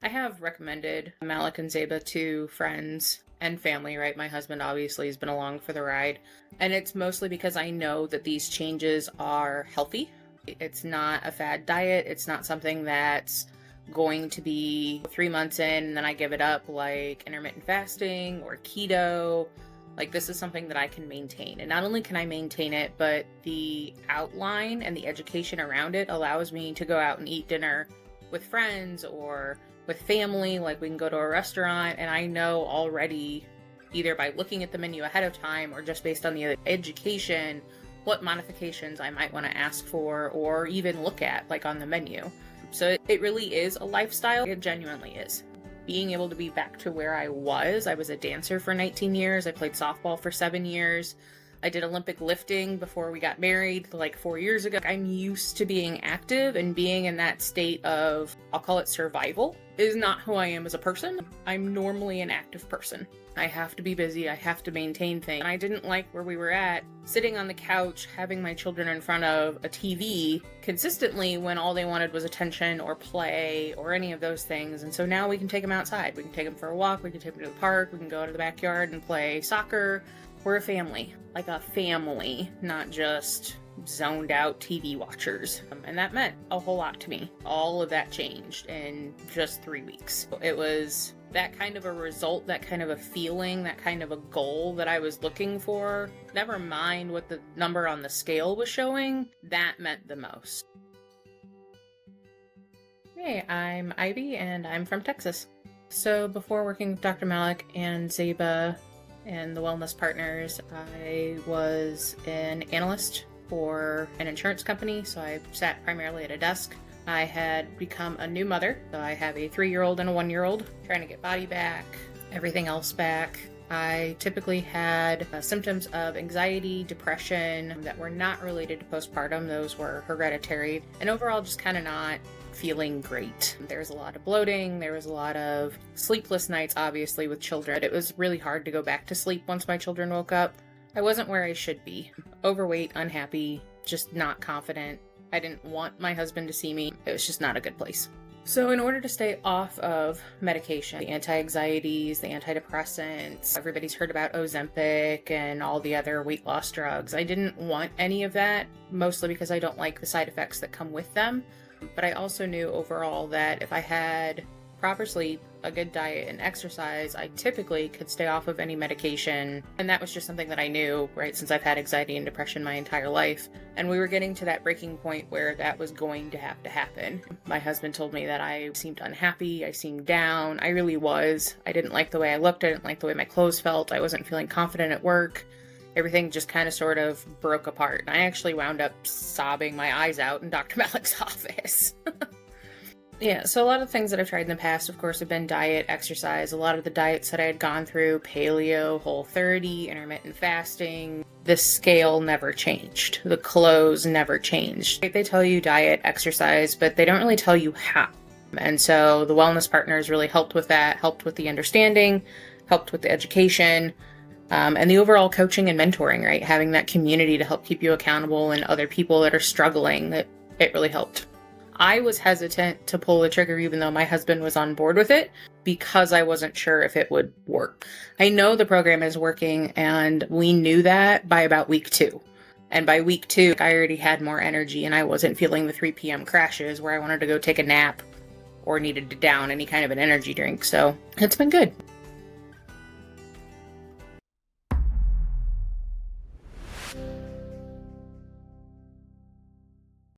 I have recommended Mallick and Zayba to friends and family, right? My husband obviously has been along for the ride. And it's mostly because I know that these changes are healthy. It's not a fad diet. It's not something that's going to be 3 months in and then I give it up, like intermittent fasting or keto. Like, this is something that I can maintain. And not only can I maintain it, but the outline and the education around it allows me to go out and eat dinner with friends or with family. Like, we can go to a restaurant and I know already, either by looking at the menu ahead of time or just based on the education, what modifications I might want to ask for or even look at, like on the menu. So it really is a lifestyle. It genuinely is. Being able to be back to where I was a dancer for 19 years. I played softball for 7 years. I did Olympic lifting before we got married, like 4 years ago. I'm used to being active, and being in that state of, I'll call it survival, is not who I am as a person. I'm normally an active person. I have to be busy. I have to maintain things. And I didn't like where we were at, sitting on the couch, having my children in front of a TV consistently when all they wanted was attention or play or any of those things. And so now we can take them outside. We can take them for a walk. We can take them to the park. We can go to the backyard and play soccer. We're a family, like a family, not just zoned out TV watchers. And that meant a whole lot to me. All of that changed in just 3 weeks. It was that kind of a result, that kind of a feeling, that kind of a goal that I was looking for. Never mind what the number on the scale was showing, that meant the most. Hey, I'm Ivy and I'm from Texas. So before working with Dr. Mallick and Zayba and the Wellness Partners, I was an analyst for an insurance company, so I sat primarily at a desk. I had become a new mother, so I have a 3-year-old and a 1-year-old, trying to get body back, everything else back. I typically had symptoms of anxiety, depression that were not related to postpartum. Those were hereditary, and overall just kind of not feeling great. There was a lot of bloating, there was a lot of sleepless nights, obviously, with children. It was really hard to go back to sleep once my children woke up. I wasn't where I should be. Overweight, unhappy, just not confident. I didn't want my husband to see me. It was just not a good place. So in order to stay off of medication, the anti-anxieties, the antidepressants, everybody's heard about Ozempic and all the other weight loss drugs. I didn't want any of that, mostly because I don't like the side effects that come with them. But I also knew overall that if I had proper sleep, a good diet, and exercise, I typically could stay off of any medication. And that was just something that I knew, right, since I've had anxiety and depression my entire life. And we were getting to that breaking point where that was going to have to happen. My husband told me that I seemed unhappy, I seemed down. I really was. I didn't like the way I looked, I didn't like the way my clothes felt, I wasn't feeling confident at work. Everything just kind of sort of broke apart. And I actually wound up sobbing my eyes out in Dr. Mallick's office. Yeah, so a lot of things that I've tried in the past, of course, have been diet, exercise. A lot of the diets that I had gone through, paleo, Whole30, intermittent fasting, the scale never changed. The clothes never changed. They tell you diet, exercise, but they don't really tell you how. And so the Wellness Partners really helped with that, helped with the understanding, helped with the education, and the overall coaching and mentoring, right? Having that community to help keep you accountable and other people that are struggling, it really helped. I was hesitant to pull the trigger even though my husband was on board with it because I wasn't sure if it would work. I know the program is working, and we knew that by about week 2. And by week 2, I already had more energy and I wasn't feeling the 3 p.m. crashes where I wanted to go take a nap or needed to down any kind of an energy drink. So it's been good.